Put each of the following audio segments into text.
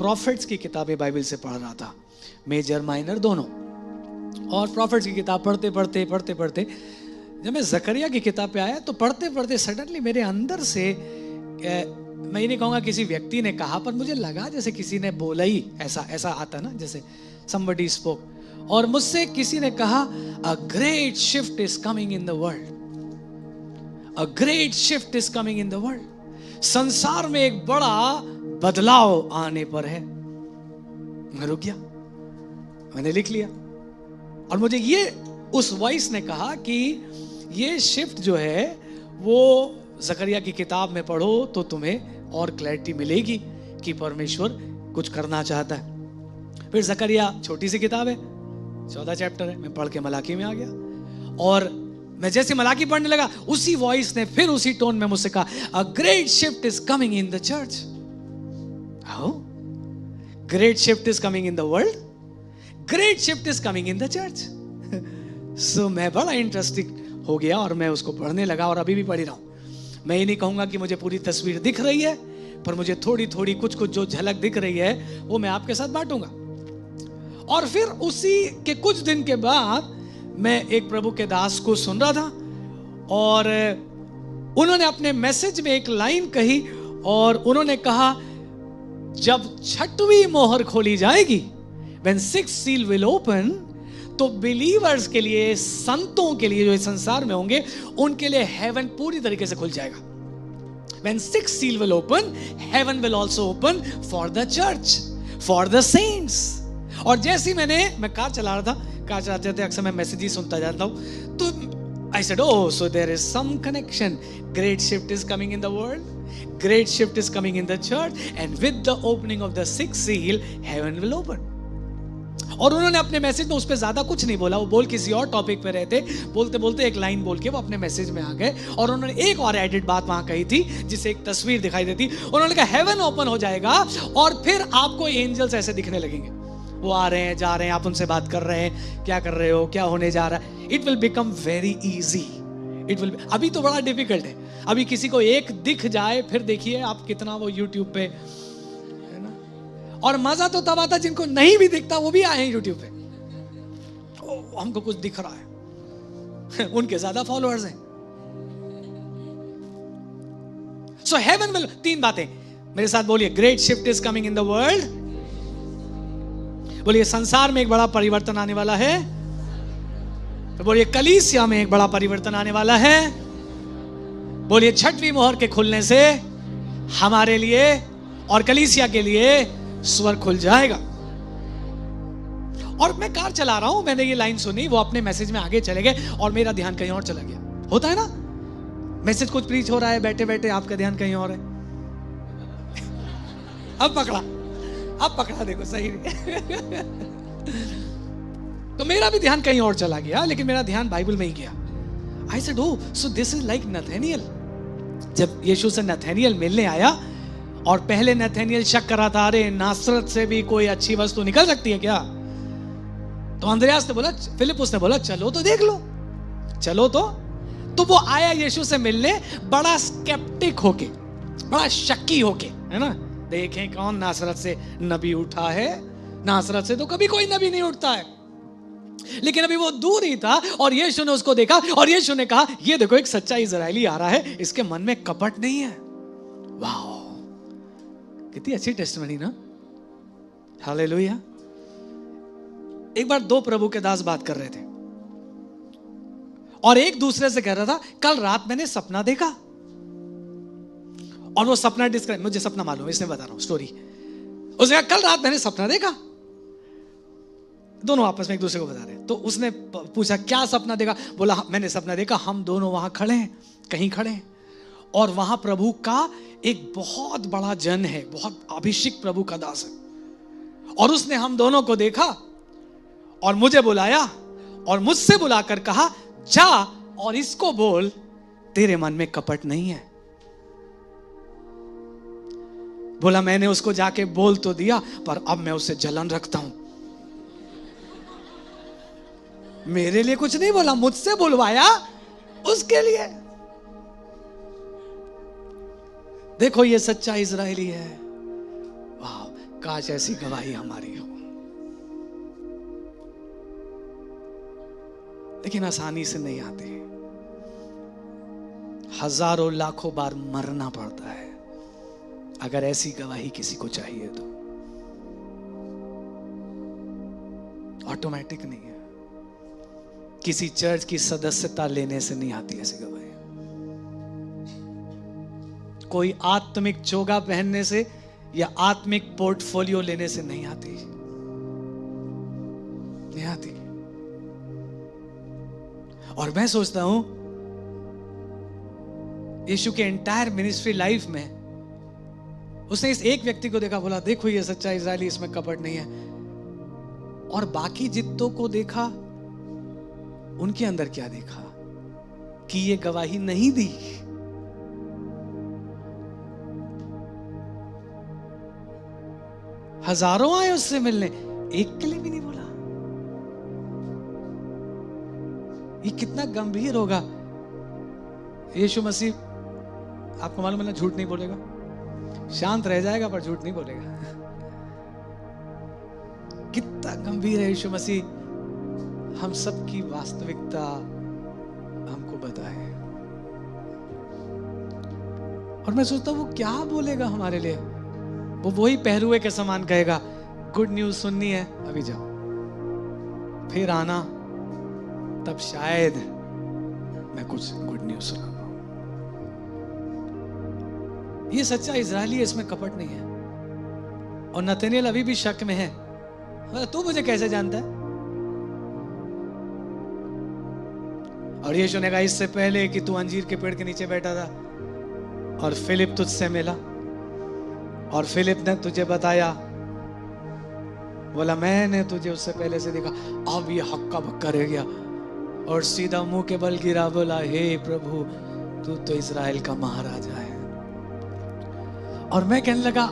Profits की किताबें Bible से पढ़ रहा था, मेजर माइनर दोनों। और प्रॉफिट्स की किताब पढ़ते पढ़ते जब मैं जकरिया की किताब पे आया तो पढ़ते पढ़ते सडनली मेरे अंदर से, मैं ये नहीं कहूँगा किसी व्यक्ति ने कहा, पर मुझे लगा जैसे किसी ने बोला ही, ऐसा आता ना, जैसे somebody spoke, और मुझसे किसी ने कहा a great shift is coming in the world, a great shift is coming in the world, संसार में एक बड़ा बदलाव आने पर है। मैं रुक गया, मैंने लिख लिया, और मुझे ये उस वॉइस ने कहा कि ये शिफ्ट जो है वो जकरिया की किताब में पढ़ो तो तुम्हें और क्लैरिटी मिलेगी कि परमेश्वर कुछ करना चाहता है। फिर जकरिया छोटी सी किताब है, 14 चैप्टर है, मैं पढ़ के मलाकी में आ गया, और मैं जैसे मलाकी पढ़ने लगा उसी वॉइस ने फिर उसी टोन में मुझसे कहा a great shift is coming in the church. How? Great shift is coming in the world, great shift is coming in the church. So मैं बड़ा इंटरेस्टिंग हो गया और मैं उसको पढ़ने लगा, और अभी भी पढ़ रहा हूं। मैं ये नहीं कहूंगा कि मुझे पूरी तस्वीर दिख रही है, पर मुझे थोड़ी थोड़ी कुछ जो झलक दिख रही है वो मैं आपके साथ बांटूंगा। और फिर उसी के कुछ दिन के बाद मैं एक प्रभु के दास को सुन रहा था, और उन्होंने अपने मैसेज में एक लाइन कही, और उन्होंने कहा जब 6वीं मोहर खोली जाएगी, when 6th seal will open, तो बिलीवर्स के लिए, संतों के लिए जो इस संसार में होंगे, उनके लिए हेवन पूरी तरीके से खुल जाएगा। When 6th seal will open, heaven will also open for the church, for the saints. और जैसे मैं कार चला रहा था, कार चलाते थे अक्सर मैं मैसेज ही सुनता जाता हूँ, तो I said, oh, so there is some connection. Great shift is coming in the world. Great shift is coming in the church. And with the opening of the 6th seal, heaven will open. और उन्होंने अपने message में उस पर ज्यादा कुछ नहीं बोला, वो बोल किसी और टॉपिक पे रहते, बोलते बोलते एक लाइन बोल के वो अपने मैसेज में आ गए, और उन्होंने एक और एडिट बात वहां कही थी जिससे एक तस्वीर दिखाई देती। उन्होंने कहा हेवन ओपन हो जाएगा और फिर आपको एंजल्स ऐसे दिखने लगेंगे, वो आ रहे हैं, जा रहे हैं, आप उनसे बात कर रहे हैं, क्या कर रहे हो, क्या होने जा रहा है। It will become very easy, it will. अभी तो बड़ा डिफिकल्ट है, अभी किसी को एक दिख जाए, फिर देखिए आप कितना वो यूट्यूब पे, और मजा तो तब आता जिनको नहीं भी दिखता वो भी आए हैं यूट्यूब पे, हमको कुछ दिख रहा है, उनके ज्यादा फॉलोअर्स हैं। सो हेवन विल, 3 बातें मेरे साथ बोलिए। Great shift is coming in the world, बोलिए संसार में एक बड़ा परिवर्तन आने वाला है, तो बोलिए कलीसिया में एक बड़ा परिवर्तन आने वाला है, बोलिए 6वीं मोहर के खुलने से हमारे लिए और कलीसिया के लिए स्वर खुल जाएगा। और मैं कार चला रहा हूं, मैंने ये लाइन सुनी, वो अपने मैसेज में आगे चले गए और मेरा ध्यान कहीं और चला गया। होता है ना, मैसेज कुछ प्रीच हो रहा है, बैठे बैठे आपका ध्यान कहीं और है। अब पकड़ा देखो सही। तो मेरा भी ध्यान कहीं और चला गया, लेकिन मेरा ध्यान बाइबल में ही गया। I said oh, so this is like Nathaniel. जब यीशु से नथानियल मिलने आया, और पहले नथानियल शक कर रहा था, अरे नासरत से भी कोई अच्छी वस्तु निकल सकती है क्या? तो अंद्रयास ने बोला, फिलिपुस ने बोला, चलो तो देख लो, चलो तो वो आया यीशु से मिलने बड़ा स्केप्टिक होके, बड़ा शक्की होके, है ना। देखें कौन नासरत से नबी उठा है, नासरत से तो कभी कोई नबी नहीं उठता है। लेकिन अभी वो दूर ही था और यीशु ने उसको देखा, और यीशु ने कहा, ये देखो एक सच्चा इजराइली आ रहा है, इसके मन में कपट नहीं है। वाह, कितनी अच्छी टेस्टिमनी ना, हालेलुया। एक बार 2 प्रभु के दास बात कर रहे थे, और एक दूसरे से कह रहा था, कल रात मैंने सपना देखा, और वो सपना डिस्क्राइब, मुझे सपना मालूम है, इसलिए बता रहा हूं स्टोरी। उसने कहा कल रात मैंने सपना देखा, दोनों आपस में एक दूसरे को बता रहे। तो उसने पूछा क्या सपना देखा? बोला मैंने सपना देखा, हम दोनों वहां खड़े हैं, कहीं खड़े हैं, और वहां प्रभु का एक बहुत बड़ा जन है, बहुत अभिषेक प्रभु का दास है, और उसने हम दोनों को देखा और मुझे बुलाया और मुझसे बुलाकर कहा, जा और इसको बोल तेरे मन में कपट नहीं है। बोला मैंने उसको जाके बोल तो दिया, पर अब मैं उससे जलन रखता हूं। मेरे लिए कुछ नहीं बोला, मुझसे बुलवाया उसके लिए। देखो ये सच्चा इजरायली है। वाह, काश ऐसी गवाही हमारी हो, लेकिन आसानी से नहीं आती। हजारों लाखों बार मरना पड़ता है अगर ऐसी गवाही किसी को चाहिए तो। ऑटोमेटिक नहीं है। किसी चर्च की सदस्यता लेने से नहीं आती ऐसी गवाही। कोई आत्मिक चोगा पहनने से या आत्मिक पोर्टफोलियो लेने से नहीं आती, नहीं आती। और मैं सोचता हूं यीशु के एंटायर मिनिस्ट्री लाइफ में उसने इस एक व्यक्ति को देखा, बोला देखो ये सच्चा इजरायली, इसमें कपट नहीं है। और बाकी जितों को देखा, उनके अंदर क्या देखा कि ये गवाही नहीं दी। हजारों आए उससे मिलने, एक के लिए भी नहीं बोला। ये कितना गंभीर होगा। यीशु मसीह, आपको मालूम है ना, झूठ नहीं बोलेगा, शांत रह जाएगा पर झूठ नहीं बोलेगा। कितना गंभीर है यीशु मसीह, हम सबकी वास्तविकता हमको बताए। और मैं सोचता हूं वो क्या बोलेगा हमारे लिए। वो वही पहरुए के समान कहेगा, गुड न्यूज सुननी है, अभी जाओ, फिर आना, तब शायद मैं कुछ गुड न्यूज सुनाऊंगा। ये सच्चा इजरायली है, इसमें कपट नहीं है। और नतनेल अभी भी शक में है, तू मुझे कैसे जानता है। और यीशु ने कहा, इससे पहले कि तू अंजीर के पेड़ के नीचे बैठा था और फिलिप तुझसे मिला और फिलिप ने तुझे बताया, बोला मैंने तुझे उससे पहले से देखा। अब ये हक्का बक्का रह गया और सीधा मुंह के बल गिरा, बोला हे प्रभु, तू तो इजराइल का महाराजा है। और मैं कहने लगा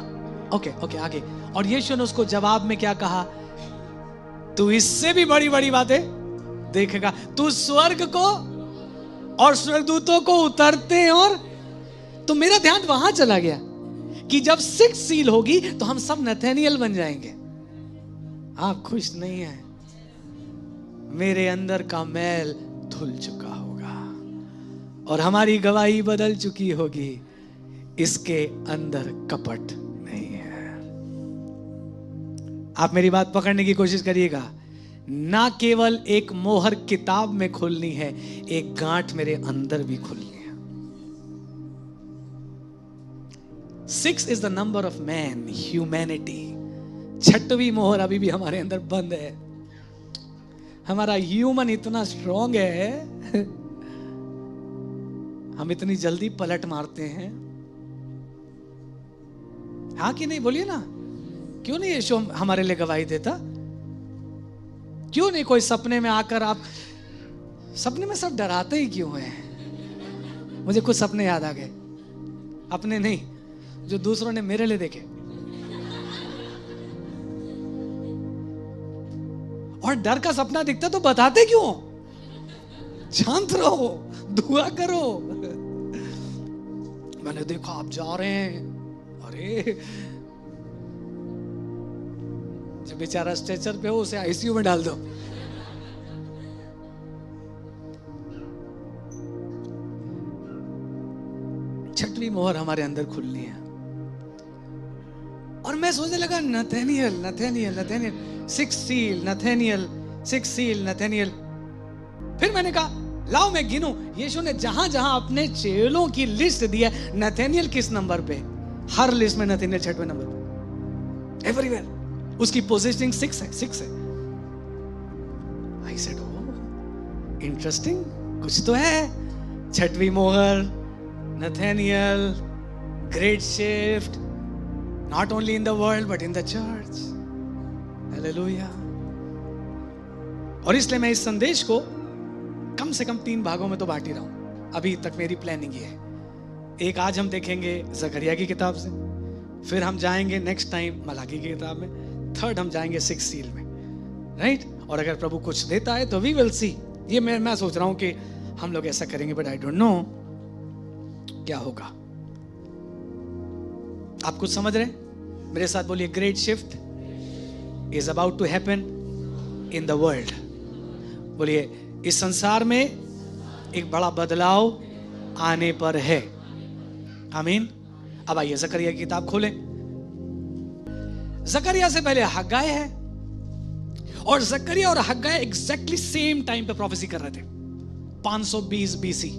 ओके आगे। और यीशु ने उसको जवाब में क्या कहा, तू इससे भी बड़ी बड़ी बातें देखेगा। तू स्वर्ग को और स्वर्गदूतों को उतरते, और तो मेरा ध्यान वहां चला गया कि जब 6 सील होगी तो हम सब नथानिएल बन जाएंगे। आप खुश नहीं हैं? मेरे अंदर का मैल धुल चुका होगा और हमारी गवाही बदल चुकी होगी। इसके अंदर कपट नहीं है। आप मेरी बात पकड़ने की कोशिश करिएगा। ना केवल एक मोहर किताब में खुलनी है, एक गांठ मेरे अंदर भी खुलनी है। 6 is the number of man, humanity. 6वीं मोहर अभी भी हमारे अंदर बंद है। हमारा ह्यूमन इतना स्ट्रांग है, हम इतनी जल्दी पलट मारते हैं। हाँ कि नहीं, बोलिए ना। क्यों नहीं यीशु हमारे लिए गवाही देता? क्यों नहीं कोई सपने में आकर, आप सपने में सब डराते ही क्यों हैं? मुझे कुछ सपने याद आ गए, अपने नहीं, जो दूसरों ने मेरे लिए देखे। और डर का सपना दिखता तो बताते क्यों? शांत रहो, दुआ करो। मैंने देखा आप जा रहे हैं, अरे जो बेचारा स्ट्रेचर पे हो उसे आईसीयू में डाल दो। छठवीं मोहर हमारे अंदर खुलनी है। और मैं सोचने लगा Nathaniel, 6 seal Nathaniel, 6 seal Nathaniel. फिर मैंने कहा लाओ मैं गिनूं। यीशु ने जहां जहां अपने चेलों की लिस्ट दी है, नथानिएल किस नंबर पे? हर लिस्ट में नथानिएल 6वें नंबर पे, एवरीवेयर। उसकी पोजीशनिंग 6 है। आई सेड ओह इंटरेस्टिंग, कुछ तो है। 6वीं मोहर, Nathaniel, great shift, not only in the world but in the church. Hallelujah. और इसलिए मैं इस संदेश को कम से कम 3 भागों में तो बांट ही रहा हूं। अभी तक मेरी प्लानिंग ये है। एक आज हम देखेंगे जकरिया की किताब से, फिर हम जाएंगे नेक्स्ट टाइम मलाकी की किताब में, थर्ड हम जाएंगे 6 सील में, राइट? और अगर प्रभु कुछ देता है तो वी विल सी। ये मैं सोच रहा हूं कि हम लोग ऐसा करेंगे, बट आई डोंट नो क्या होगा। आप कुछ समझ रहे हैं? मेरे साथ बोलिए, great shift is about to happen in the world. बोलिए, इस संसार में एक बड़ा बदलाव आने पर है। आमीन। अब आइए जकरिया की किताब खोलें। जकरिया से पहले हग्गाई है, और जकरिया और हग्गाई एग्जैक्टली सेम टाइम पे प्रोफेसी कर रहे थे, 520 बीसी।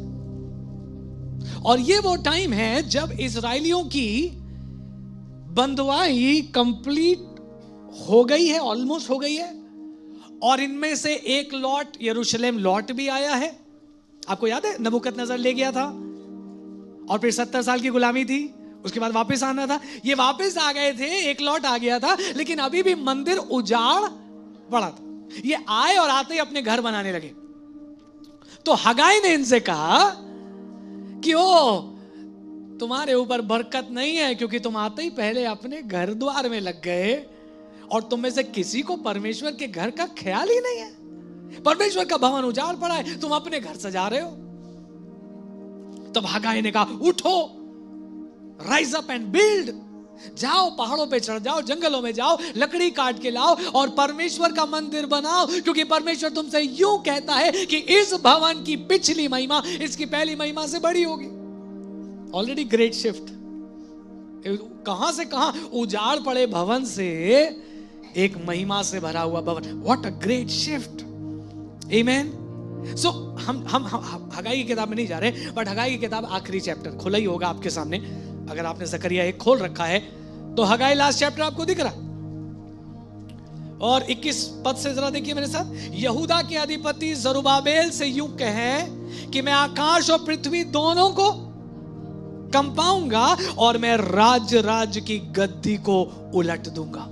और ये वो टाइम है जब इजराइलियों की बंदवाई कंप्लीट हो गई है, ऑलमोस्ट हो गई है, और इनमें से एक लॉट यरूशलेम लौट भी आया है। आपको याद है, नबूकदनेस्सर ले गया था और फिर 70 साल की गुलामी थी, उसके बाद वापस आना था। ये वापस आ गए थे, एक लॉट आ गया था, लेकिन अभी भी मंदिर उजाड़ पड़ा था। ये आए और आते ही अपने घर बनाने लगे। तो हग्गाई ने इनसे कहा कि ओ, तुम्हारे ऊपर बरकत नहीं है, क्योंकि तुम आते ही पहले अपने घर द्वार में लग गए, और तुम में से किसी को परमेश्वर के घर का ख्याल ही नहीं है। परमेश्वर का भवन उजाड़ पड़ा है, तुम अपने घर सजा रहे हो। तब हग्गाई ने कहा, उठो, राइज अप एंड बिल्ड। जाओ, पहाड़ों पे चढ़ जाओ, जंगलों में जाओ, लकड़ी काट के लाओ और परमेश्वर का मंदिर बनाओ, क्योंकि परमेश्वर तुमसे यूं कहता है कि इस भवन की पिछली महिमा इसकी पहली महिमा से बड़ी होगी। ऑलरेडी ग्रेट शिफ्ट, कहां से कहां उजाड़ पड़े भवन से एक महिमा से भरा हुआ भवन। What a great shift. Amen. So हम हग्गाई की किताब में नहीं जा रहे, बट हग्गाई की किताब आखिरी चैप्टर खुला ही होगा आपके सामने। अगर आपने जकरिया 1 खोल रखा है तो हग्गाई लास्ट चैप्टर आपको दिख रहा। और 21 पद से जरा देखिए मेरे साथ। यहूदा के अधिपति जरुब्बाबेल से यूं कहे कि मैं आकाश और पृथ्वी दोनों को कंपाऊंगा और मैं राज्य की गद्दी को उलट दूंगा।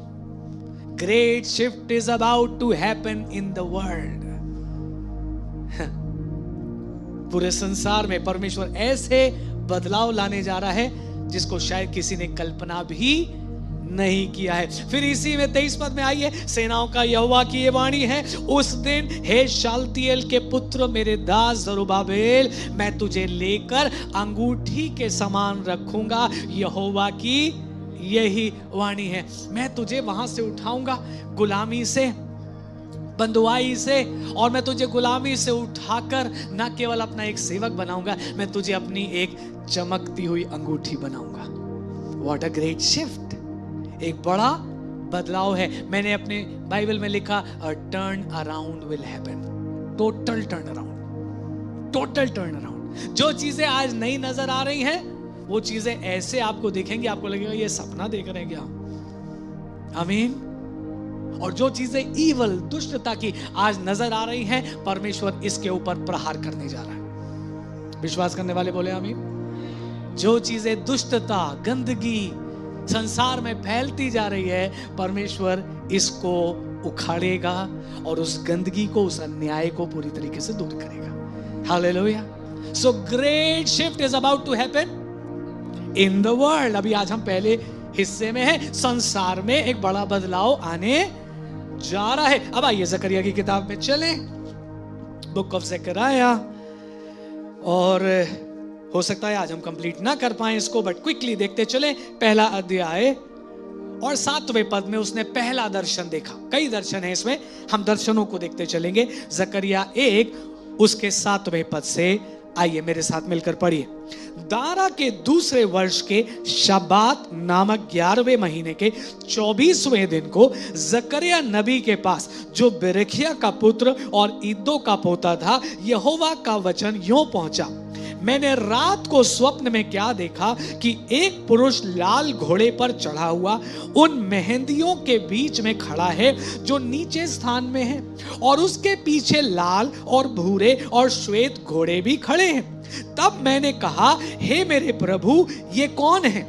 Great shift is about to happen in the world. पूरे संसार में परमेश्वर ऐसे बदलाव लाने जा रहा है जिसको शायद किसी ने कल्पना भी नहीं किया है। फिर इसी में 23 पद में आइए, सेनाओं का यहोवा की ये वाणी है, उस दिन हे शालतिएल के पुत्र मेरे दास जरुब्बाबेल, मैं तुझे लेकर अंगूठी के समान रखूंगा। यहोवा की यही वाणी है, मैं तुझे वहां से उठाऊंगा, गुलामी से, बंदुआई से, और मैं तुझे गुलामी से उठाकर न केवल अपना एक सेवक बनाऊंगा, मैं तुझे अपनी एक चमकती हुई अंगूठी बनाऊंगा। What a great shift. एक बड़ा बदलाव है। मैंने अपने बाइबल में लिखा, a turn around will happen. Total turn around, total turn around. जो चीजें आज नई नजर आ रही हैं वो चीजें ऐसे आपको दिखेंगी, आपको लगेगा ये सपना देख रहे हैं क्या। आमीन। और जो चीजें ईवल, दुष्टता की आज नजर आ रही हैं, परमेश्वर इसके ऊपर प्रहार करने जा रहा है। विश्वास करने वाले बोले आमीन। जो चीजें दुष्टता, गंदगी संसार में फैलती जा रही है, परमेश्वर इसको उखाड़ेगा और उस गंदगी को, उस अन्याय को पूरी तरीके से दूर करेगा। Hallelujah. So great shift is about to happen in the world. अभी आज हम पहले हिस्से में है, संसार में एक बड़ा बदलाव आने जा रहा है। अब आइए जकरिया की किताब में चलें, बुक ऑफ ज़करिया। और हो सकता है आज हम कंप्लीट ना कर पाए इसको, बट क्विकली देखते चले। पहला अध्याय और 7वें पद में उसने पहला दर्शन देखा। कई दर्शन है इसमें, हम दर्शनों को देखते चलेंगे। जकरिया 1 उसके 7वें पद से आइए मेरे साथ मिलकर पढ़िए। दारा के दूसरे वर्ष के शबात नामक 11वें महीने के 24वें दिन को जकरिया नबी के पास, जो बेरेखिया का पुत्र और इद्दो का पोता था, यहोवा का वचन यूं पहुंचा, मैंने रात को स्वप्न में क्या देखा कि एक पुरुष लाल घोड़े पर चढ़ा हुआ उन मेहंदियों के बीच में खड़ा है जो नीचे स्थान में है, और उसके पीछे लाल और भूरे और श्वेत घोड़े भी खड़े हैं। तब मैंने कहा, हे मेरे प्रभु, ये कौन है?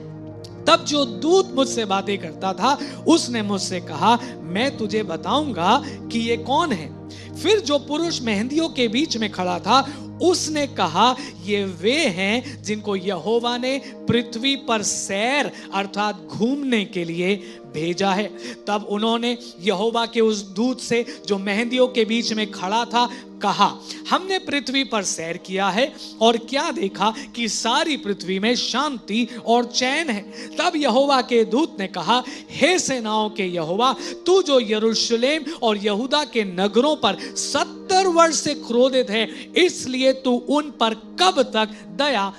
तब जो दूत मुझसे बातें करता था उसने मुझसे कहा, मैं तुझे बताऊंगा कि ये कौन है। फिर जो पुरुष मेहंदियों के बीच में खड़ा था उसने कहा, ये वे हैं जिनको यहोवा ने पृथ्वी पर सैर अर्थात घूमने के लिए भेजा है। तब उन्होंने यहोवा के उस दूत से जो मेंहदियों के बीच में खड़ा था कहा, हमने पृथ्वी पर सैर किया है और क्या देखा कि सारी पृथ्वी में शांति और चैन है। तब यहोवा के दूत ने कहा, हे सेनाओं के यहोवा, तू जो यरूशलेम और यहूदा के नगरों पर 70 वर्ष से क्रोधित है, इसलिए तू उन पर कब तक दया।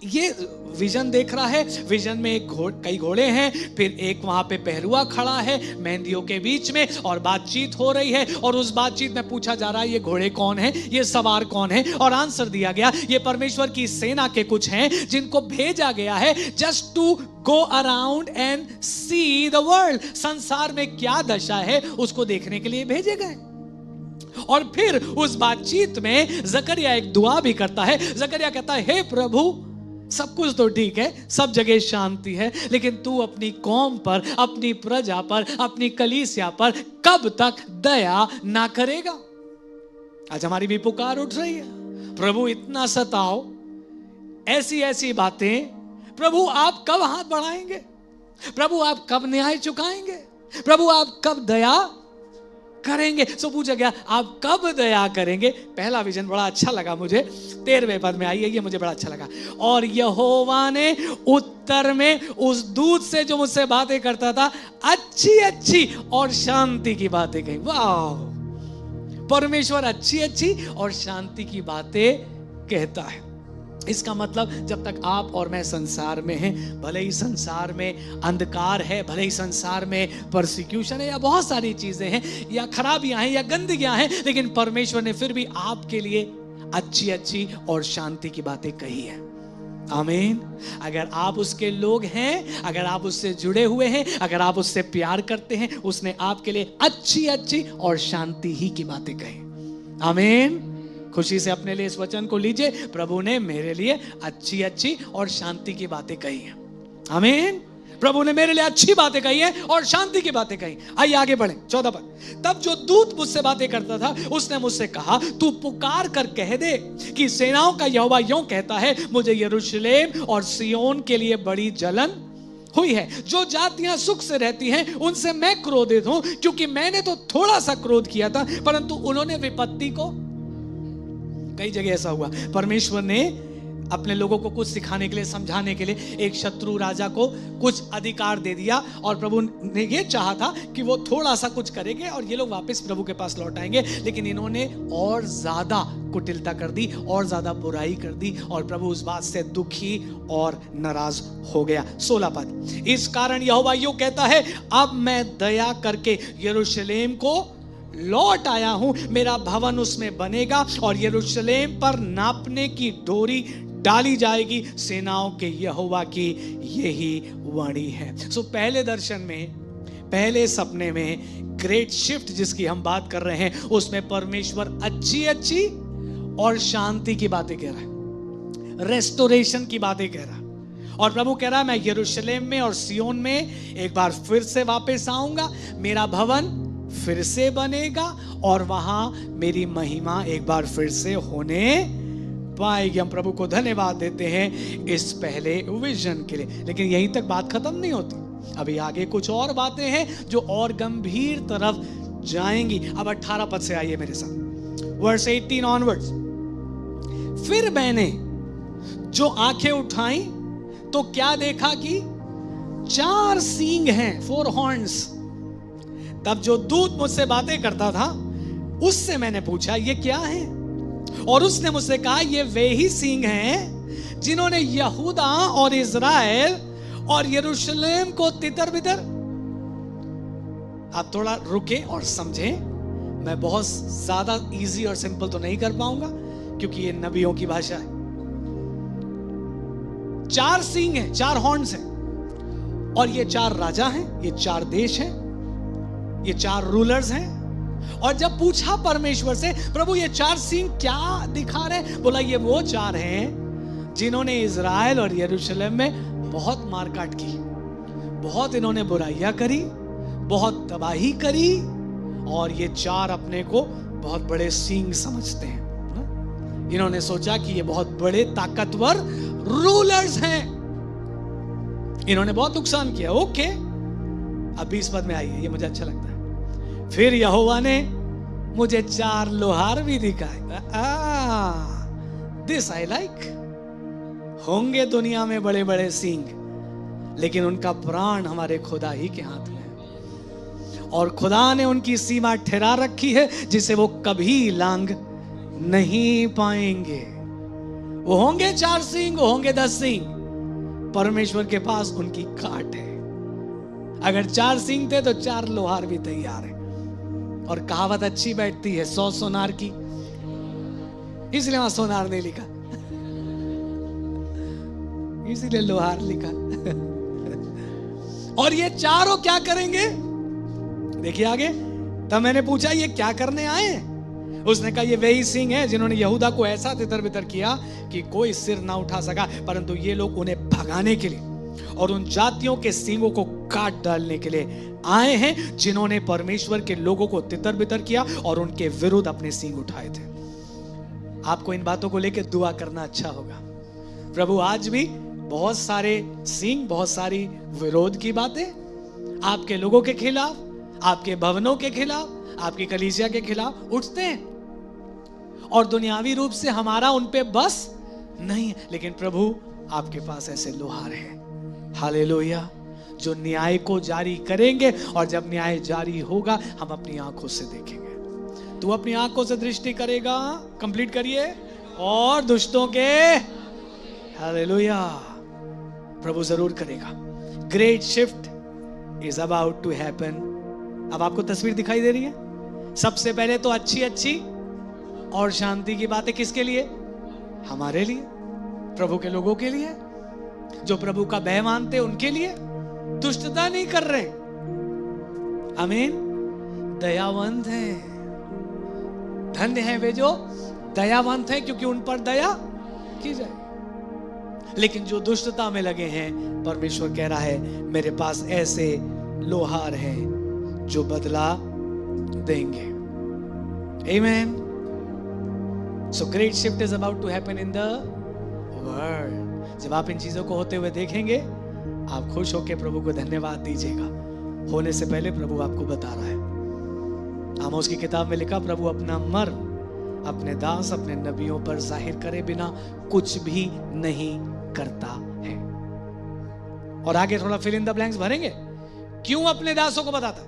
ये विजन देख रहा है। विजन में कई घोड़े हैं, फिर एक वहां पे पहरुआ खड़ा है मेंहदियों के बीच में, और बातचीत हो रही है। और उस बातचीत में पूछा जा रहा है, ये घोड़े कौन है, ये सवार कौन है? और आंसर दिया गया, ये परमेश्वर की सेना के कुछ हैं जिनको भेजा गया है just to go around and see the world. संसार में क्या दशा है उसको देखने के लिए भेजे गए। और फिर उस बातचीत में जकरिया एक दुआ भी करता है। जकरिया कहता है, हे प्रभु, सब कुछ तो ठीक है, सब जगह शांति है, लेकिन तू अपनी कौम पर, अपनी प्रजा पर, अपनी कलीसिया पर कब तक दया ना करेगा? आज हमारी भी पुकार उठ रही है, प्रभु इतना सताओ, ऐसी ऐसी बातें, प्रभु आप कब हाथ बढ़ाएंगे? प्रभु आप कब न्याय चुकाएंगे? प्रभु आप कब दया करेंगे? पूछा गया, आप कब दया करेंगे? पहला विजन बड़ा अच्छा लगा मुझे, 13वें पद में आइए, ये मुझे बड़ा अच्छा लगा। और यहोवा ने उत्तर में उस दूत से जो मुझसे बातें करता था अच्छी अच्छी और शांति की बातें कही। वाह, परमेश्वर अच्छी अच्छी और शांति की बातें कहता है। इसका मतलब जब तक आप और मैं संसार में हैं, भले ही संसार में अंधकार है, भले ही संसार में परसिक्यूशन है या बहुत सारी चीजें हैं या खराबियां हैं या गंदगियां हैं, लेकिन परमेश्वर ने फिर भी आपके लिए अच्छी अच्छी और शांति की बातें कही है। आमीन। अगर आप उसके लोग हैं, अगर आप उससे जुड़े हुए हैं, अगर आप उससे प्यार करते हैं, उसने आपके लिए अच्छी अच्छी और शांति ही की बातें कही। आमीन। खुशी से अपने लिए इस वचन को लीजिए, प्रभु ने मेरे लिए अच्छी अच्छी और शांति की बातें कही हैं। आमीन। प्रभु ने मेरे लिए अच्छी बातें कही हैं और शांति की बातें कही। आइए आगे बढ़ें। 14 पद। तब जो दूत मुझसे बातें करता था उसने मुझसे कहा, तू पुकार कर कह दे कि सेनाओं का यहोवा यूं कहता है, मुझे यरूशलेम और सिय्योन के लिए बड़ी जलन हुई है। जो जातियां सुख से रहती हैं उनसे मैं क्रोधित हूं, क्योंकि मैंने तो थोड़ा सा क्रोध किया था, परंतु उन्होंने विपत्ति को। कई जगह ऐसा हुआ, परमेश्वर ने अपने लोगों को कुछ सिखाने के लिए, समझाने के लिए एक शत्रु राजा को कुछ अधिकार दे दिया, और प्रभु ने ये चाहा था कि वो थोड़ा सा कुछ करेंगे और ये लोग वापस प्रभु के पास लौट आएंगे, लेकिन इन्होंने और ज्यादा कुटिलता कर दी और ज्यादा बुराई कर दी, और प्रभु उस बात से दुखी और नाराज हो गया। 16 पद। इस कारण यहोवा यूं कहता है, अब मैं दया करके यरूशलेम को लौट आया हूं, मेरा भवन उसमें बनेगा और यरूशलेम पर नापने की डोरी डाली जाएगी। सेनाओं के यहोवा की यही वाणी है। पहले दर्शन में, पहले सपने में ग्रेट शिफ्ट जिसकी हम बात कर रहे हैं, उसमें परमेश्वर अच्छी अच्छी और शांति की बातें कह रहा है, रेस्टोरेशन की बातें कह रहा है। और प्रभु कह रहा है, मैं यरूशलेम में और सिय्योन में एक बार फिर से वापस आऊंगा, मेरा भवन फिर से बनेगा और वहां मेरी महिमा एक बार फिर से होने पाएगी। हम प्रभु को धन्यवाद देते हैं इस पहले विजन के लिए। लेकिन यहीं तक बात खत्म नहीं होती, अभी आगे कुछ और बातें हैं जो और गंभीर तरफ जाएंगी। अब 18 पद से आइए मेरे साथ, वर्स 18 ऑनवर्ड्स। फिर मैंने जो आंखें उठाई तो क्या देखा कि 4 सींग हैं, 4 हॉर्न्स। तब जो दूत मुझसे बातें करता था उससे मैंने पूछा, ये क्या है? और उसने मुझसे कहा, ये वे ही सींग हैं जिन्होंने यहूदा और इज़राइल और यरूशलेम को तितर बितर। आप थोड़ा रुके और समझें, मैं बहुत ज्यादा इजी और सिंपल तो नहीं कर पाऊंगा क्योंकि ये नबियों की भाषा है। 4 सींग हैं, 4 हॉर्न्स हैं, और ये 4 राजा हैं, ये 4 देश हैं, ये 4 रूलर्स हैं। और जब पूछा परमेश्वर से, प्रभु ये 4 सींग क्या दिखा रहे? बोला, ये वो 4 हैं जिन्होंने इज़राइल और यरूशलेम में बहुत मारकाट की, बहुत इन्होंने बुराइयां करी, बहुत तबाही करी, और ये 4 अपने को बहुत बड़े सींग समझते हैं। इन्होंने सोचा कि ये बहुत बड़े ताकतवर रूलर्स हैं, इन्होंने बहुत नुकसान किया। ओके, अब 20 पद में आइए, ये मुझे अच्छा लगता है। फिर यहोवा ने मुझे 4 लोहार भी दिखाए। This I like. होंगे दुनिया में बड़े बड़े सींग, लेकिन उनका प्राण हमारे खुदा ही के हाथ में है, और खुदा ने उनकी सीमा ठहरा रखी है जिसे वो कभी लांग नहीं पाएंगे। वो होंगे 4 सींग, वो होंगे 10 सींग, परमेश्वर के पास उनकी काट है। अगर 4 सींग थे तो 4 लोहार भी तैयार है। और कहावत अच्छी बैठती है 100 सोनार की, इसलिए वहां सोनार नहीं लिखा, इसीलिए लोहार लिखा। और ये चारों क्या करेंगे? देखिए आगे। तब मैंने पूछा ये क्या करने आए हैं? उसने कहा ये वही सिंह है जिन्होंने यहूदा को ऐसा तितर बितर किया कि कोई सिर ना उठा सका, परंतु ये लोग उन्हें भगाने के लिए और उन जातियों के सींगों को काट डालने के लिए आए हैं जिन्होंने परमेश्वर के लोगों को तितर बितर किया और उनके विरुद्ध अपने सींग उठाए थे। आपको इन बातों को लेकर दुआ करना अच्छा होगा। प्रभु आज भी बहुत सारे सींग, बहुत सारी विरोध की बातें आपके लोगों के खिलाफ, आपके भवनों के खिलाफ, आपकी कलीसिया के खिलाफ उठते हैं, और दुनियावी रूप से हमारा उन पे बस नहीं है, लेकिन प्रभु आपके पास ऐसे लोहार हैं, हालेलुया, जो न्याय को जारी करेंगे। और जब न्याय जारी होगा हम अपनी आंखों से देखेंगे। तू अपनी आंखों से दृष्टि करेगा, कंप्लीट करिए, और दुष्टों के, हालेलुया, प्रभु जरूर करेगा। Great shift is about to happen. अब आपको तस्वीर दिखाई दे रही है? सबसे पहले तो अच्छी अच्छी और शांति की बातें किसके लिए? हमारे लिए, प्रभु के लोगों के लिए, जो प्रभु का भय मानते उनके लिए। दुष्टता नहीं कर रहे, आमीन। दयावंत हैं, धन्य है वे जो दयावंत हैं, क्योंकि उन पर दया की जाए। लेकिन जो दुष्टता में लगे हैं, परमेश्वर कह रहा है मेरे पास ऐसे लोहार हैं जो बदला देंगे। आमीन। So great shift is about to happen in the world. जब आप इन चीजों को होते हुए देखेंगे, आप खुश होकर प्रभु को धन्यवाद दीजिएगा। होने से पहले प्रभु आपको बता रहा है। आमोस की किताब में लिखा, प्रभु अपना मर्म अपने दास, अपने नबियों पर जाहिर करे बिना कुछ भी नहीं करता है। और आगे थोड़ा फिल इन द ब्लैंक्स भरेंगे। क्यों अपने दासों को बताता?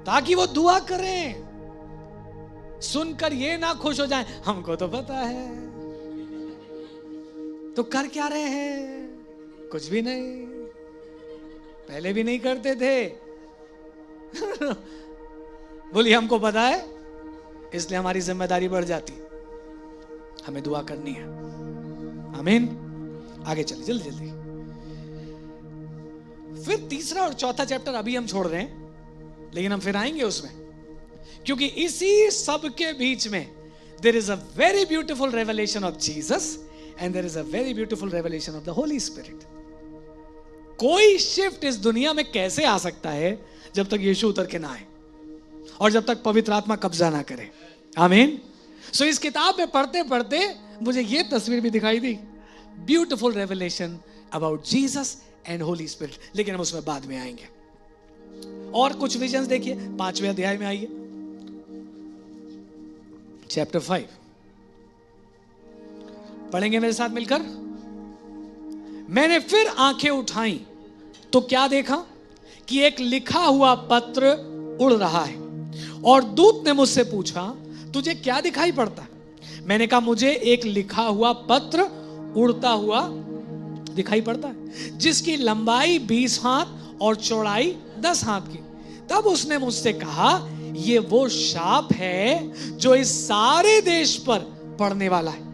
ताकि वो दुआ करें, सुनकर ये ना खुश हो जाएं, हमको तो पता है, तो कर क्या रहे हैं? कुछ भी नहीं, पहले भी नहीं करते थे। बोलिए हमको पता है, इसलिए हमारी जिम्मेदारी बढ़ जाती, हमें दुआ करनी है। आमीन। आगे चलिए जल्दी जल्दी। फिर तीसरा और चौथा चैप्टर अभी हम छोड़ रहे हैं, लेकिन हम फिर आएंगे उसमें, क्योंकि इसी सब के बीच में there is a very beautiful revelation of Jesus and there is a very beautiful revelation of the holy spirit. कोई शिफ्ट इस दुनिया में कैसे आ सकता है जब तक यीशु उतर के ना आए और जब तक पवित्र आत्मा कब्जा ना करे। आमीन। सो इस किताब में पढ़ते पढ़ते मुझे ये तस्वीर भी दिखाई दी, beautiful revelation about Jesus and Holy Spirit, लेकिन हम उसमें बाद में आएंगे। और कुछ विजन्स देखिए, 5वें अध्याय में आइए, चैप्टर 5 पढ़ेंगे मेरे साथ मिलकर। मैंने फिर आंखें उठाई तो क्या देखा कि एक लिखा हुआ पत्र उड़ रहा है, और दूत ने मुझसे पूछा तुझे क्या दिखाई पड़ता है? मैंने कहा मुझे एक लिखा हुआ पत्र उड़ता हुआ दिखाई पड़ता है, जिसकी लंबाई 20 हाथ और चौड़ाई 10 हाथ की। तब उसने मुझसे कहा ये वो शाप है जो इस सारे देश पर पड़ने वाला है,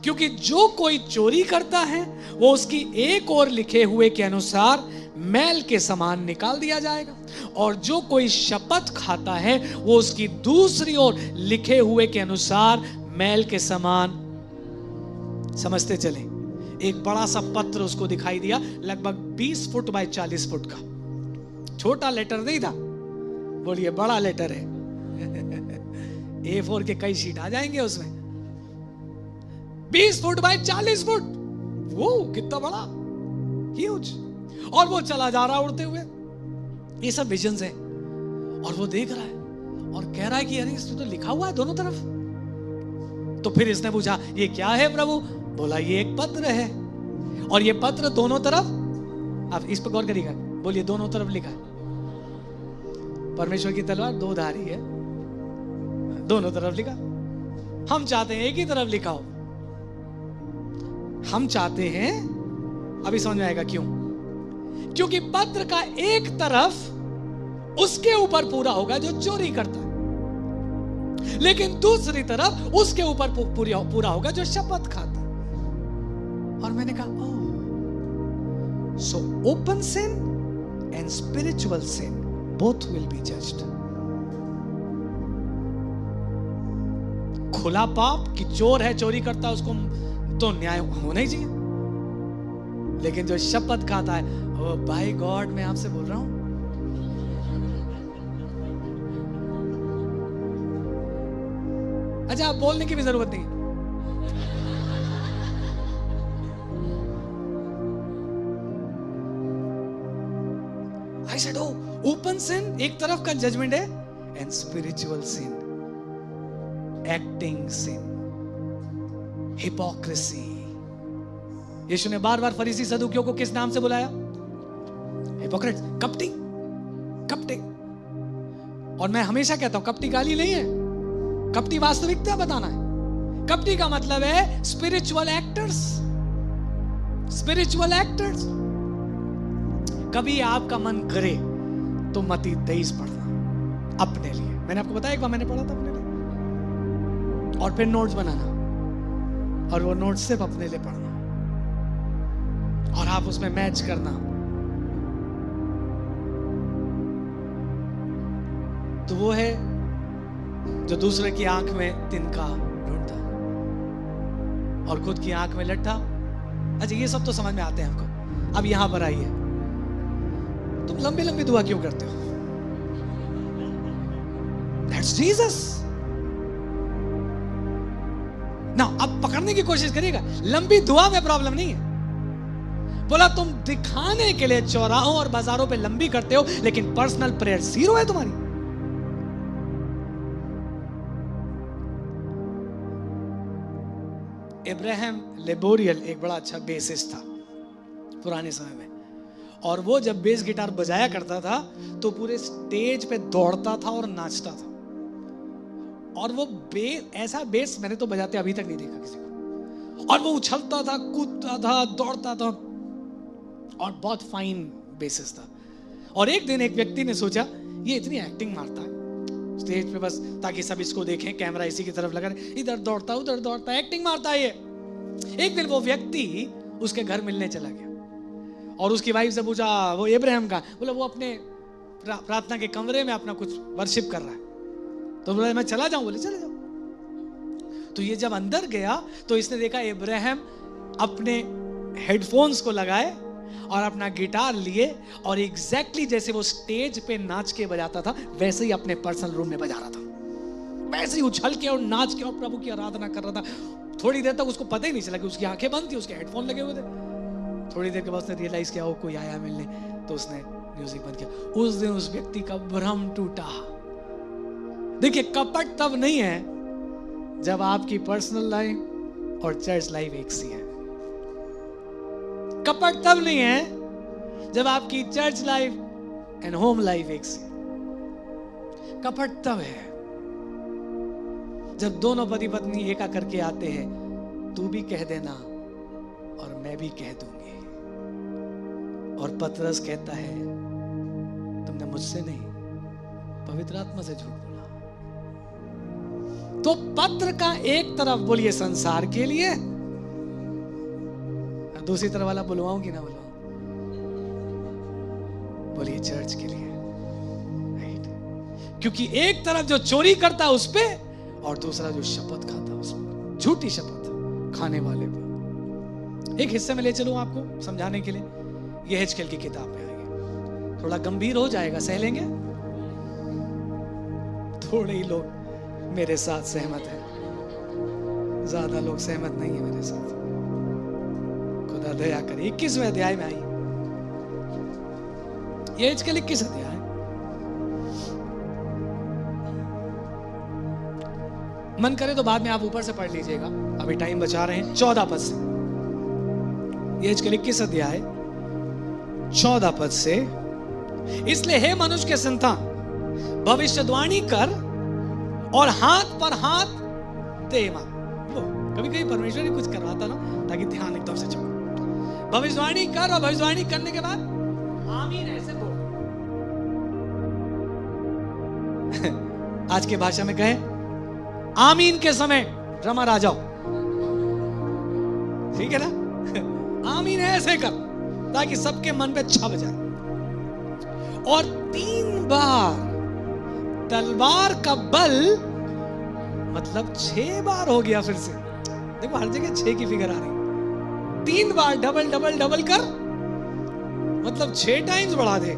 क्योंकि जो कोई चोरी करता है वो उसकी एक ओर लिखे हुए के अनुसार मैल के समान निकाल दिया जाएगा, और जो कोई शपथ खाता है वो उसकी दूसरी ओर लिखे हुए के अनुसार मैल के समान। समझते चले, एक बड़ा सा पत्र उसको दिखाई दिया, लगभग 20 फुट बाय 40 फुट का। छोटा लेटर नहीं था, बोलिए बड़ा लेटर है। A4 के कई शीट आ जाएंगे उसमें, 20 फुट बाय 40 फुट, वो कितना बड़ा, ह्यूज। और वो चला जा रहा उड़ते हुए, ये सब विजन्स हैं। और वो देख रहा है और कह रहा है कि अरे इसमें तो लिखा हुआ है दोनों तरफ। तो फिर इसने पूछा ये क्या है प्रभु? बोला ये एक पत्र है, और ये पत्र दोनों तरफ, आप इस पर गौर करिएगा, बोलिए दोनों तरफ लिखा है। परमेश्वर की तलवार दो धारी है, दोनों तरफ लिखा। हम चाहते हैं एक ही तरफ लिखा हो, हम चाहते हैं, अभी समझ में आएगा क्यों। क्योंकि पत्र का एक तरफ उसके ऊपर पूरा होगा जो चोरी करता है, लेकिन दूसरी तरफ उसके ऊपर पूरा होगा जो शपथ खाता है। और मैंने कहा oh, so open sin and spiritual sin both will be judged. खुला पाप कि चोर है, चोरी करता है, उसको तो न्याय होना ही चाहिए, लेकिन जो शपथ खाता है, ओ बाय गॉड मैं आपसे बोल रहा हूं, अच्छा आप बोलने की भी जरूरत नहीं। आई सेड ओ ओपन सिन एक तरफ का जजमेंट है, and spiritual sin, acting sin, hypocrisy. यीशु ने बार बार फरीसी सदूकियों को किस नाम से बुलाया? हिपोक्रेट, कपटी, कपटे। और मैं हमेशा कहता हूं कपटी गाली नहीं है, कपटी वास्तविकता बताना है। कपटी का मतलब है स्पिरिचुअल एक्टर्स, स्पिरिचुअल एक्टर्स। कभी आपका मन करे तो मत्ती 23 पढ़ना अपने लिए। मैंने आपको बताया एक बार मैंने पढ़ा था अपने लिए, और फिर नोट्स बनाना, और वो नोट्स सिर्फ अपने लिए पढ़ना, और आप उसमें मैच करना। तो वो है जो दूसरे की आंख में तिनका ढूंढता और खुद की आंख में लट्ठा। अच्छा ये सब तो समझ में आते हैं हमको। अब यहां पर आइए, तुम लंबी लंबी दुआ क्यों करते हो? That's Jesus। ना अब पकड़ने की कोशिश करिएगा, लंबी दुआ में प्रॉब्लम नहीं है। बोला तुम दिखाने के लिए चौराहों और बाजारों पे लंबी करते हो, लेकिन पर्सनल प्रेयर जीरो है तुम्हारी। इब्राहिम लेबोरियल एक बड़ा अच्छा बेसिस्ट था पुराने समय में, और वो जब बेस गिटार बजाया करता था तो पूरे स्टेज पे दौड़ता था और नाचता था। और वो ऐसा बेस मैंने तो बजाते अभी तक नहीं देखा किसी को। और वो उछलता था, कूदता था, दौड़ता था, और बहुत फाइन बेसिस था। और एक दिन एक व्यक्ति ने सोचा ये इतनी एक्टिंग मारता है स्टेज पे बस ताकि सब इसको देखें, कैमरा इसी की तरफ लगा, इधर दौड़ता उधर दौड़ता, एक्टिंग मारता है ये। एक दिन वो व्यक्ति उसके घर मिलने चला गया और उसकी वाइफ से पूछा वो इब्राहिम का? बोला वो अपने प्रार्थना के कमरे में अपना कुछ वर्शिप कर रहा है। तो बोला मैं चला जाऊं? बोले चले जाओ। तो ये जब अंदर गया तो इसने देखा इब्राहिम अपने हेडफोन्स को लगाए और अपना गिटार लिए, और एग्जैक्टली जैसे वो स्टेज पे नाच के बजाता था वैसे ही अपने पर्सनल रूम में बजा रहा था, वैसे ही उछल के और नाच के और प्रभु की आराधना कर रहा था। थोड़ी देर तक उसको पता ही नहीं चला कि उसकी आंखें बंद थी, उसके हेडफोन लगे हुए थे। थोड़ी देर के बाद उसने रियलाइज किया वो कोई आया मिलने, तो उसने म्यूजिक बंद किया। उस दिन उस व्यक्ति का भ्रम टूटा। देखिए कपट तब नहीं है जब आपकी पर्सनल लाइफ और चर्च लाइफ एक सी है। कपट तब नहीं है जब आपकी church life and home life एक सी। कपट तब है जब दोनों पति पत्नी एका करके आते हैं, तू भी कह देना और मैं भी कह दूंगी। और पतरस कहता है तुमने मुझसे नहीं पवित्र आत्मा से झूठ बोला। तो पत्र का एक तरफ बोलिए संसार के लिए, और दूसरी तरफ वाला बुलवाऊं कि ना बुलवाऊं? बोलिए चर्च के लिए, राइट? क्योंकि एक तरफ जो चोरी करता है उस पे, और दूसरा जो शपथ खाता है उसमें, झूठी शपथ खाने वाले पे। एक हिस्से में ले चलूं आपको समझाने के लिए। यह हेजकेल की किताब में आएगी, थोड़ा गंभीर हो जाएगा, सह लेंगे थोड़े ही लोग। मेरे साथ सहमत है। ज्यादा लोग सहमत नहीं है मेरे साथ। खुदा दया करे। 21वें अध्याय में आई, ये एजकेल 21 अध्याय। मन करे तो बाद में आप ऊपर से पढ़ लीजिएगा, अभी टाइम बचा रहे हैं। 14 पद से, ये एजकेल 21 अध्याय 14 पद से, इसलिए हे मनुष्य के संतान, भविष्यवाणी कर और हाथ पर हाथ दे मार। कभी कभी परमेश्वर ही कुछ करवाता ना, ताकि ध्यान एकदम से चले। भविष्यवाणी कर और भविष्यवाणी करने के बाद आमीन ऐसे बोल। आज के भाषा में कहे, आमीन के समय ड्रामा आ जाओ, ठीक है ना? आमीन ऐसे कर ताकि सबके मन पे छप जाए। और 3 बार तलवार का बल, मतलब 6 बार हो गया। फिर से देखो, हर जगह 6 की फिगर आ रही। 3 बार डबल डबल डबल कर, मतलब 6 टाइम्स बढ़ा दे।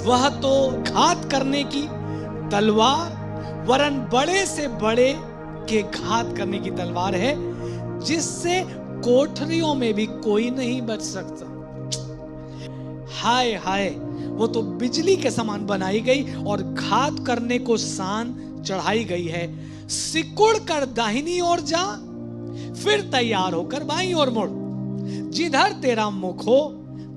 वह तो घात करने की तलवार, वरन बड़े से बड़े के घात करने की तलवार है, जिससे कोठरियों में भी कोई नहीं बच सकता। हाय हाय, वो तो बिजली के समान बनाई गई और घात करने को सान चढ़ाई गई है। सिकुड़ कर दाहिनी ओर जा, फिर तैयार होकर बाईं ओर मुड़। जिधर तेरा मुख हो,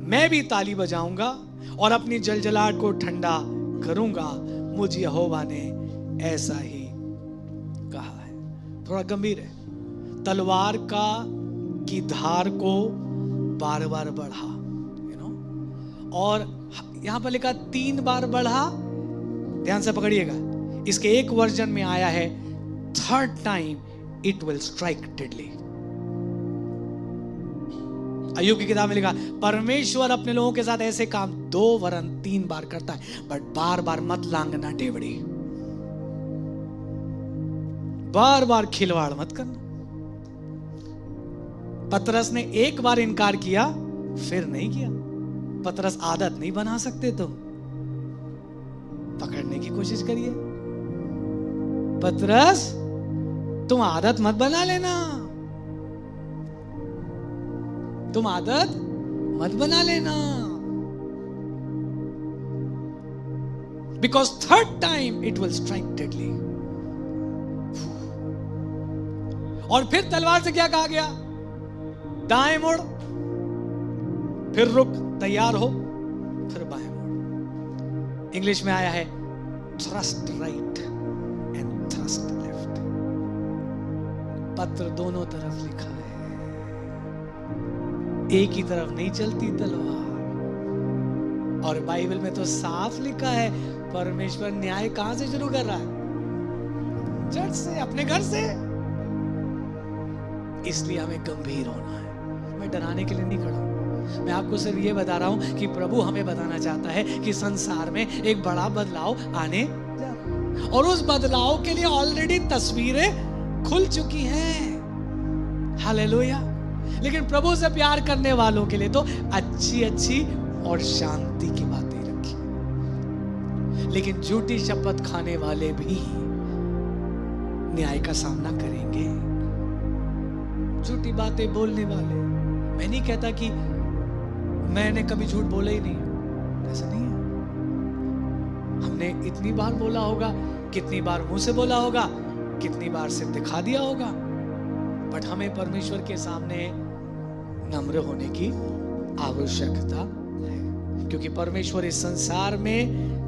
मैं भी ताली बजाऊंगा और अपनी जलजलाहट को ठंडा करूंगा। मुझ यहोवा ने ऐसा ही कहा है। थोड़ा गंभीर है। तलवार की धार को बार बार बढ़ा, और यहां पर लिखा 3 बार बढ़ा। ध्यान से पकड़िएगा, इसके एक वर्जन में आया है 3rd time it will strike deadly. अय्यूब की किताब में लिखा, परमेश्वर अपने लोगों के साथ ऐसे काम 2 वरन 3 बार करता है, बट बार बार मत लांगना डेवड़ी, बार बार खिलवाड़ मत करना। पतरस ने 1 बार इनकार किया, फिर नहीं किया। पतरस आदत नहीं बना सकते, तो पकड़ने की कोशिश करिए। पतरस, तुम आदत मत बना लेना, तुम आदत मत बना लेना। Because 3rd time it will strike deadly. और फिर तलवार से क्या कहा गया? दाएं मुड़, फिर रुक, तैयार हो, फिर बाएं मुड़। इंग्लिश में आया है thrust right and thrust left. पत्र दोनों तरफ लिखा है, एक ही तरफ नहीं चलती तलवार। और बाइबल में तो साफ लिखा है, परमेश्वर न्याय कहां से शुरू कर रहा है? जड़ से, अपने घर से। इसलिए हमें गंभीर होना है। मैं डराने के लिए नहीं खड़ा हूं, मैं आपको सिर्फ ये बता रहा हूं कि प्रभु हमें बताना चाहता है कि संसार में एक बड़ा बदलाव आने जा रहा है, और उस बदलाव के लिए ऑलरेडी तस्वीरें खुल चुकी हैं। हालेलुया। लेकिन प्रभु से प्यार करने वालों के लिए तो अच्छी अच्छी और शांति की बातें रखी, लेकिन झूठी शपथ खाने वाले भी न्याय का सामना करेंगे। झूठी बातें बोलने वाले, मैं नहीं कहता कि मैंने कभी झूठ बोला ही नहीं, ऐसा नहीं है। हमने इतनी बार बोला होगा, कितनी बार मुंह से बोला होगा, कितनी बार से दिखा दिया होगा, बट हमें परमेश्वर के सामने नम्र होने की आवश्यकता है, क्योंकि परमेश्वर इस संसार में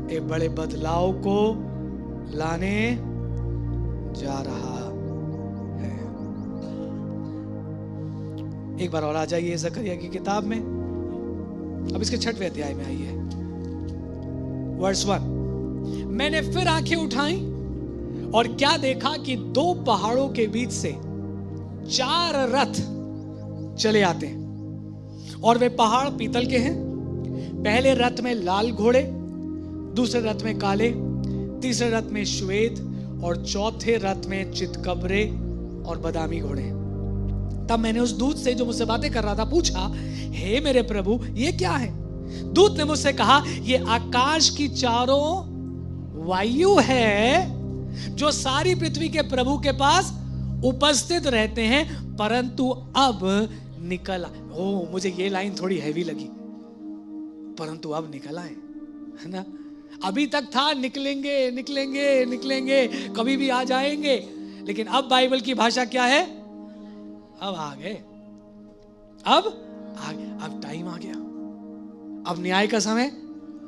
एक बड़े बदलाव को लाने जा रहा है। एक बार और आ जाइए ज़करिया की किताब में, अब इसके 6वें अध्याय में आइए, वर्स 1। मैंने फिर आंखें उठाई और क्या देखा कि 2 पहाड़ों के बीच से 4 रथ चले आते हैं, और वे पहाड़ पीतल के हैं। पहले रथ में लाल घोड़े, दूसरे रथ में काले, तीसरे रथ में श्वेत, और चौथे रथ में चितकबरे और बादामी घोड़े। तब मैंने उस दूत से जो मुझसे बातें कर रहा था पूछा, हे मेरे प्रभु, ये क्या है? दूत ने मुझसे कहा, ये आकाश की चारों वायु है जो सारी पृथ्वी के प्रभु के पास उपस्थित रहते हैं, परंतु अब निकल ओ, मुझे ये लाइन थोड़ी हैवी लगी, परंतु अब निकल आए, है ना। अभी तक था निकलेंगे निकलेंगे निकलेंगे, कभी भी आ जाएंगे, लेकिन अब बाइबल की भाषा क्या है? अब आ गए, अब टाइम आ गया, अब न्याय का समय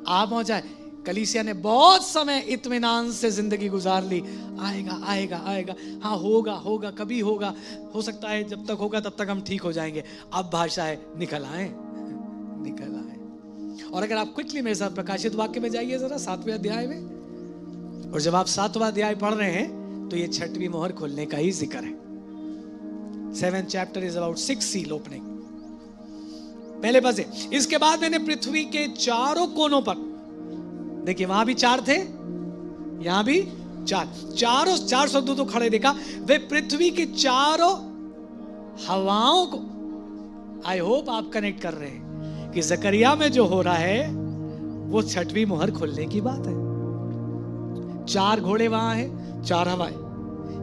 आ पहुंचा है। कलीसिया ने बहुत समय इत्मीनान से जिंदगी गुजार ली, आएगा आएगा आएगा, हाँ होगा होगा, कभी होगा, हो सकता है जब तक होगा तब तक हम ठीक हो जाएंगे। अब भाषा है निकल आए, निकल आए। और अगर आप क्विकली मेरे साथ प्रकाशित वाक्य में जाइए जरा 7वें अध्याय में, और जब आप 7वां अध्याय पढ़ रहे हैं तो ये 6वीं मोहर खोलने का ही जिक्र है। 7th chapter is about 6 seal opening। पहले पद से, इसके बाद मैंने पृथ्वी के चारों कोनों पर, देखिए वहां भी 4 थे, यहां भी 4 स्वर्गदूतों खड़े देखा, वे पृथ्वी के चारों हवाओं को, आई होप आप कनेक्ट कर रहे हैं कि जकरिया में जो हो रहा है वो 6वीं मोहर खोलने की बात है। 4 घोड़े वहां हैं, 4 हवाएं,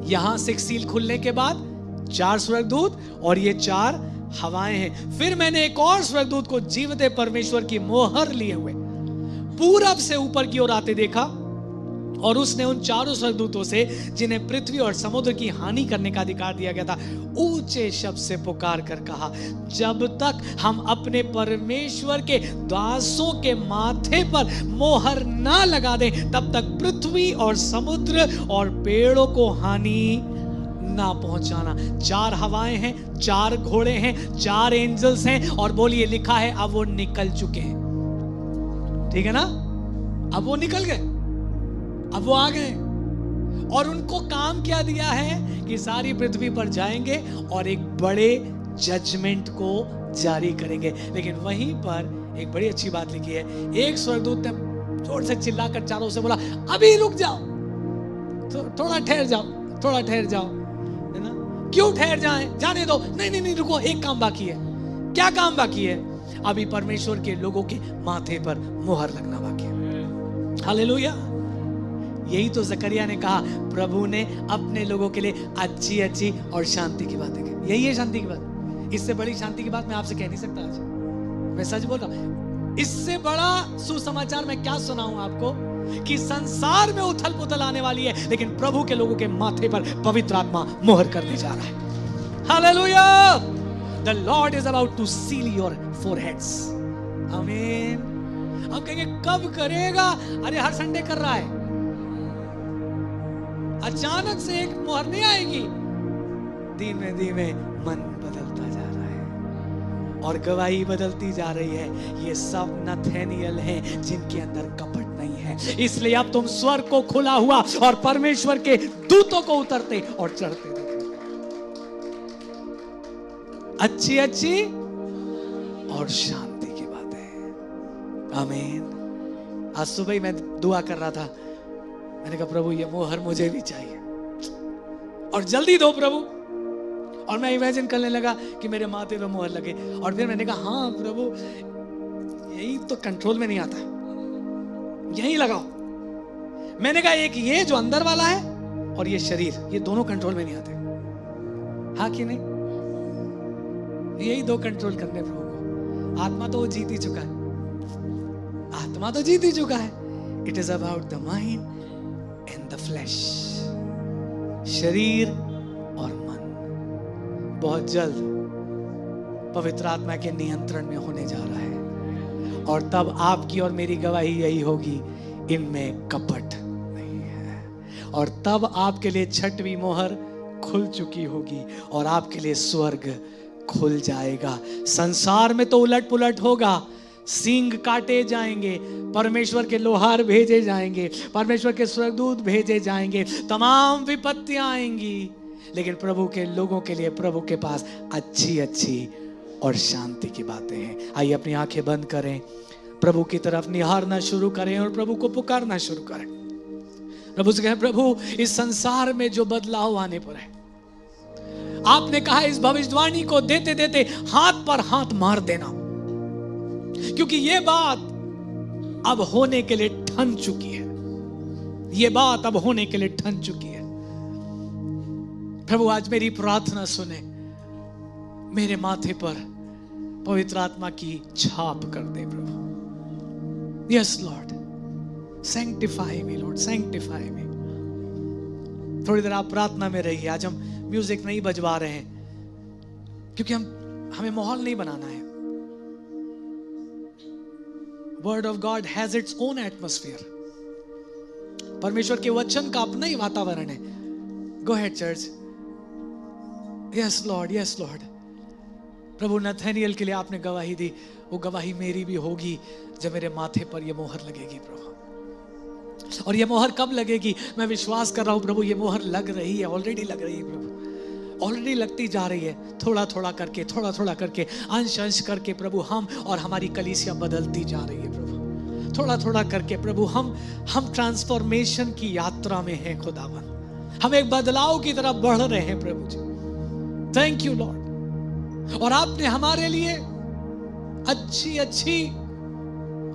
यहां 6 सील खुलने के बाद 4 स्वर्गदूत और ये 4 हवाएं हैं। फिर मैंने एक और स्वर्गदूत को जीवते परमेश्वर की मोहर लिए हुए पूरब से ऊपर की ओर आते देखा, और उसने उन 4 स्वर्गदूतों से, जिन्हें पृथ्वी और समुद्र की हानि करने का अधिकार दिया गया था, ऊंचे शब्द से पुकार कर कहा, जब तक हम अपने परमेश्वर के दासों के माथे पर मोहर ना लगा दें, तब तक पृथ्वी और समुद्र और पेड़ों को हानि ना पहुंचाना। 4 हवाएं हैं, 4 घोड़े हैं, 4 एंजल्स हैं, और बोलिए लिखा है अब वो निकल चुके हैं, ठीक है ना। अब वो निकल गए, अब वो आ गए, और उनको काम क्या दिया है कि सारी पृथ्वी पर जाएंगे और एक बड़े जजमेंट को जारी करेंगे। लेकिन वहीं पर एक बड़ी अच्छी बात लिखी है, एक स्वर्गदूत ने जोर से चिल्लाकर चारों से बोला, अभी रुक जाओ, थोड़ा ठहर जाओ, थोड़ा ठहर जाओ, है ना। क्यों ठहर जाएं? जाने दो, नहीं नहीं नहीं रुको, एक काम बाकी है। क्या काम बाकी है? अभी परमेश्वर के लोगों के माथे पर मोहर लगना बाकी है। हालेलुया। यही तो जकरिया ने कहा, प्रभु ने अपने लोगों के लिए अच्छी अच्छी और शांति की बातें की। यही है शांति की बात। इससे बड़ी शांति की बात मैं आपसे कह नहीं सकता आज, मैं सच बोल रहा हूं। इससे बड़ा सुसमाचार मैं क्या सुनाऊं आपको कि संसार में उथल पुथल आने वाली है, लेकिन प्रभु के लोगों के माथे पर पवित्र आत्मा मोहर करने जा रहा है। Hallelujah. The Lord is about to seal your foreheads. आमीन। हम कहेंगे कब करेगा? अरे हर संडे कर रहा है। अचानक से एक मोहर नहीं आएगी, धीमे धीमे मन बदलता जा रहा है और गवाही बदलती जा रही है। ये सब नथानिएल हैं जिनके अंदर कपट नहीं है। इसलिए अब तुम स्वर्ग को खुला हुआ और परमेश्वर के दूतों को उतरते और चढ़ते देखो। अच्छी अच्छी और शांति की बात है। आमीन। आज सुबह ही मैं दुआ कर रहा था, मैंने कहा प्रभु ये मोहर मुझे भी चाहिए और जल्दी दो प्रभु। और मैं इमेजिन करने लगा कि मेरे माथे पे मोहर लगे, और फिर मैंने कहा हाँ प्रभु यही तो कंट्रोल में नहीं आता, यही लगाओ। मैंने कहा एक ये जो अंदर वाला है और ये शरीर, ये दोनों कंट्रोल में नहीं आते, हाँ कि नहीं? यही 2 कंट्रोल करने प्रभु को। आत्मा तो वो जीत ही चुका है, आत्मा तो जीत ही चुका है। It is about the mind and the flash, शरीर और मन बहुत जल्द पवित्र आत्मा के नियंत्रण में होने जा रहा है। और तब आपकी और मेरी गवाही यही होगी, इनमें कपट नहीं है। और तब आपके लिए 6वीं मोहर खुल चुकी होगी और आपके लिए स्वर्ग खुल जाएगा। संसार में तो उलट पुलट होगा, सींग काटे जाएंगे, परमेश्वर के लोहार भेजे जाएंगे, परमेश्वर के स्वर्गदूत भेजे जाएंगे, तमाम विपत्तियां आएंगी, लेकिन प्रभु के लोगों के लिए प्रभु के पास अच्छी अच्छी और शांति की बातें हैं। आइए अपनी आंखें बंद करें, प्रभु की तरफ निहारना शुरू करें और प्रभु को पुकारना शुरू करें। प्रभु से कहें, प्रभु इस संसार में जो बदलाव आने पर है, आपने कहा इस भविष्यवाणी को देते देते हाथ पर हाथ मार देना, क्योंकि ये बात अब होने के लिए ठन चुकी है। ये बात अब होने के लिए ठन चुकी है। प्रभु आज मेरी प्रार्थना सुने, मेरे माथे पर पवित्र आत्मा की छाप कर दे प्रभु। यस लॉर्ड, सैंक्टिफाई मी लॉर्ड, सैंक्टिफाई मी। थोड़ी देर आप प्रार्थना में रहिए। आज हम म्यूजिक नहीं बजवा रहे हैं क्योंकि हमें माहौल नहीं बनाना है। Word of God has its own atmosphere. परमेश्वर के वचन का अपना ही वातावरण है। Go ahead church. Yes Lord, yes Lord. प्रभु नथानिएल के लिए आपने गवाही दी, वो गवाही मेरी भी होगी जब मेरे माथे पर ये मोहर लगेगी प्रभु। और ये मोहर कब लगेगी? मैं विश्वास कर रहा हूं प्रभु, ये मोहर लग रही है, ऑलरेडी लग रही है प्रभु, ऑलरेडी लगती जा रही है। थोड़ा थोड़ा करके, थोड़ा थोड़ा करके, अंश अंश करके प्रभु हम और हमारी कलीसिया बदलती जा रही है प्रभु। थोड़ा थोड़ा करके प्रभु हम ट्रांसफॉर्मेशन की यात्रा में हैं खुदावन। हम एक बदलाव की तरफ बढ़ रहे हैं प्रभु जी। Thank you Lord. और आपने हमारे लिए अच्छी अच्छी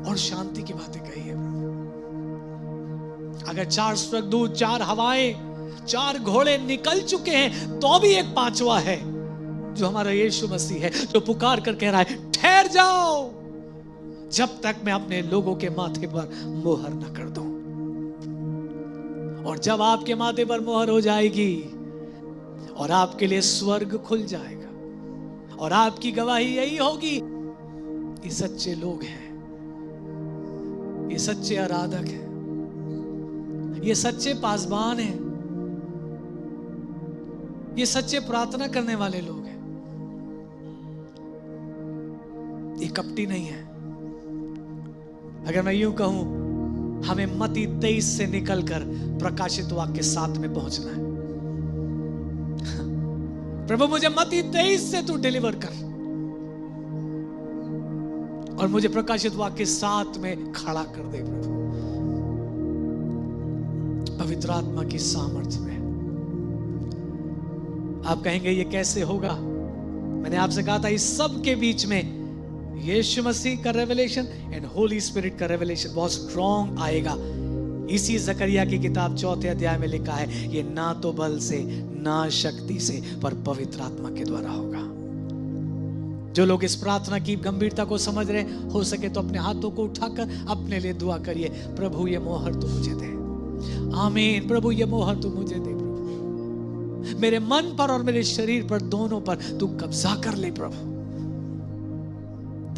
और शांति की बातें कही है प्रभु। अगर 4 स्वर्गदूत, 4 हवाएं, 4 घोड़े निकल चुके हैं तो भी एक 5वां है जो हमारा यीशु मसीह है, जो पुकार कर कह रहा है ठहर जाओ जब तक मैं अपने लोगों के माथे पर मोहर न कर दूं। और जब आपके माथे पर मोहर हो जाएगी और आपके लिए स्वर्ग खुल जाएगा और आपकी गवाही यही होगी, ये सच्चे लोग हैं, ये सच्चे आराधक हैं, ये सच्चे पासबान हैं, ये सच्चे प्रार्थना करने वाले लोग हैं, ये कपटी नहीं है। अगर मैं यूं कहूं, हमें मत्ती 23 से निकलकर प्रकाशित वाक्य 7 में पहुंचना है। प्रभु मुझे मत्ती 23 से तू डिलीवर कर और मुझे प्रकाशित वाक्य 7 में खड़ा कर दे प्रभु, पवित्र आत्मा की सामर्थ्य में। आप कहेंगे ये कैसे होगा? मैंने आपसे कहा था इस सब के बीच में यीशु मसीह का रेवलेशन एंड होली स्पिरिट का रेवलेशन बहुत स्ट्रॉन्ग आएगा। इसी जकरिया की किताब 4थे अध्याय में लिखा है, ये ना तो बल से ना शक्ति से पर पवित्र आत्मा के द्वारा होगा। जो लोग इस प्रार्थना की गंभीरता को समझ रहे, हो सके तो अपने हाथों को उठाकर अपने लिए दुआ करिए, प्रभु ये मोहर तू मुझे दे। आमीन। प्रभु ये मोहर तू मुझे दे प्रभु, मेरे मन पर और मेरे शरीर पर, दोनों पर तू कब्जा कर ले प्रभु।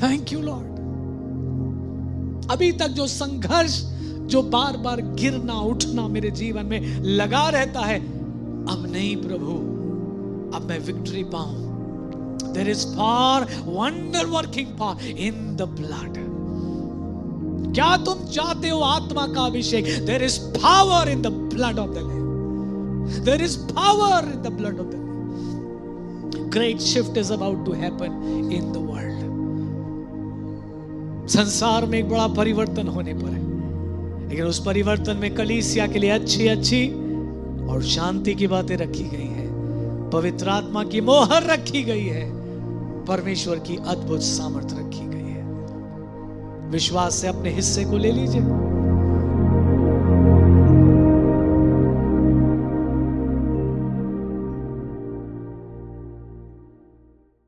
Thank you Lord. अभी तक जो संघर्ष, जो बार बार गिरना उठना मेरे जीवन में लगा रहता है, अब नहीं प्रभु, अब मैं विक्ट्री पाऊं। There is power, wonder working power in the blood. क्या तुम चाहते हो आत्मा का अभिषेक? There is power in the blood of the Lamb. There is power in the blood of the Lamb. Great shift is about to happen in the world. संसार में एक बड़ा परिवर्तन होने पर है, लेकिन उस परिवर्तन में कलीसिया के लिए अच्छी अच्छी और शांति की बातें रखी गई है, पवित्र आत्मा की मोहर रखी गई है, परमेश्वर की अद्भुत सामर्थ्य रखी गई है। विश्वास से अपने हिस्से को ले लीजिए।